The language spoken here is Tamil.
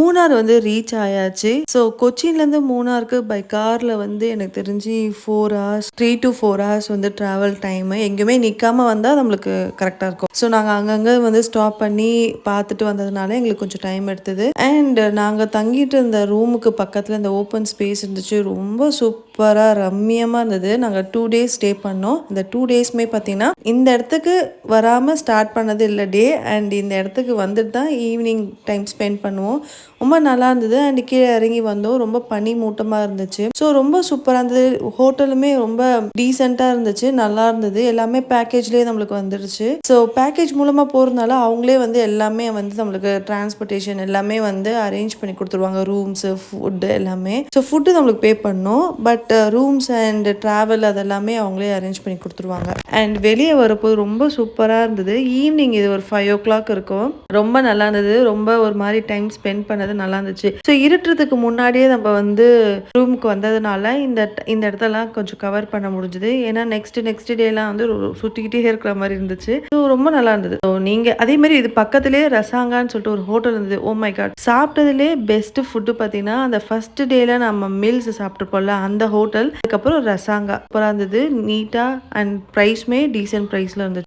மூணார் வந்து ரீச் ஆயாச்சு. ஸோ கொச்சின்லேருந்து மூணாருக்கு பை கார்ல வந்து எனக்கு தெரிஞ்சு 4 ஹார்ஸ் 3 to 4 ஹார்ஸ் வந்து ட்ராவல் டைமு. எங்கேயுமே நிக்காம வந்தா நம்மளுக்கு கரெக்ட்டா இருக்கும். ஸோ நாங்க அங்கங்க வந்து ஸ்டாப் பண்ணி பார்த்துட்டு வந்ததுனால எங்களுக்கு கொஞ்சம் டைம் எடுத்தது. அண்ட் நாங்க தங்கிட்டு இருந்த ரூமுக்கு பக்கத்துல இந்த ஓப்பன் ஸ்பேஸ் இருந்துச்சு. ரொம்ப சூப்பரா ரம்மியமா இருந்தது. நாங்க 2 டேஸ் ஸ்டே பண்ணோம். இந்த 2 டேஸ்மே பார்த்தீங்கன்னா, இந்த இடத்துக்கு வராம ஸ்டார்ட் பண்ணது இல்ல டே. அண்ட் இந்த இடத்துக்கு வந்துட்டு தான் ஈவினிங் டைம் ஸ்பெண்ட் பண்ணுவோம். ரொம்ப நல்லா இருந்தது. அண்ட் கீழே இறங்கி வந்தோம். ரொம்ப பனி மூட்டமா இருந்துச்சு. ஸோ ரொம்ப சூப்பரா இருந்தது. ஹோட்டலுமே ரொம்ப டீசென்ட்டா இருந்துச்சு. நல்லா இருந்தது. எல்லாமே பேக்கேஜ்லேயே நம்மளுக்கு வந்துருச்சு. ஸோ பேக்கேஜ் மூலமா போறதுனால அவங்களே வந்து எல்லாமே வந்து நம்மளுக்கு டிரான்ஸ்போர்ட்டேஷன் எல்லாமே வந்து அரேஞ்ச் பண்ணி கொடுத்துருவாங்க. ரூம்ஸு, ஃபுட்டு எல்லாமே. ஸோ ஃபுட்டு நம்மளுக்கு பே பண்ணோம். பட் ரூம்ஸ் அண்ட் ட்ராவல் அதெல்லாமே அவங்களே அரேஞ்ச் பண்ணி கொடுத்துருவாங்க. அண்ட் வெளியே வரப்போது ரொம்ப சூப்பராக இருந்தது. ஈவினிங் இது ஒரு 5 o'clock இருக்கும். ரொம்ப நல்லா இருந்தது. ரொம்ப ஒரு மாதிரி டைம் ஸ்பெண்ட் பண்ணது நல்லா இருந்துச்சு. ஸோ இருட்டுறதுக்கு முன்னாடியே நம்ம வந்து ரூமுக்கு வந்ததுனால இந்த இடத்தெல்லாம் கொஞ்சம் கவர் பண்ண முடிஞ்சுது. ஏன்னா நெக்ஸ்ட் டேலாம் வந்து சுற்றிக்கிட்டே இருக்கிற மாதிரி இருந்துச்சு. ஸோ ரொம்ப நல்லா இருந்தது. ஸோ நீங்கள் அதே மாதிரி இது பக்கத்துலேயே ரசாங்கான்னு சொல்லிட்டு ஒரு ஹோட்டல் இருந்தது. ஓ மை காட், சாப்பிட்டதுலே பெஸ்ட் ஃபுட்டு பார்த்தீங்கன்னா அந்த ஃபர்ஸ்ட் டேல நம்ம மீல்ஸ் சாப்பிட்ருப்போம்ல அந்த ஹோட்டல். அதுக்கப்புறம் ரசாங்கா சூப்பராக இருந்தது. நீட்டாக அண்ட் ப்ரைஸ்மே டீசென்ட் ப்ரைஸில் இருந்துச்சு.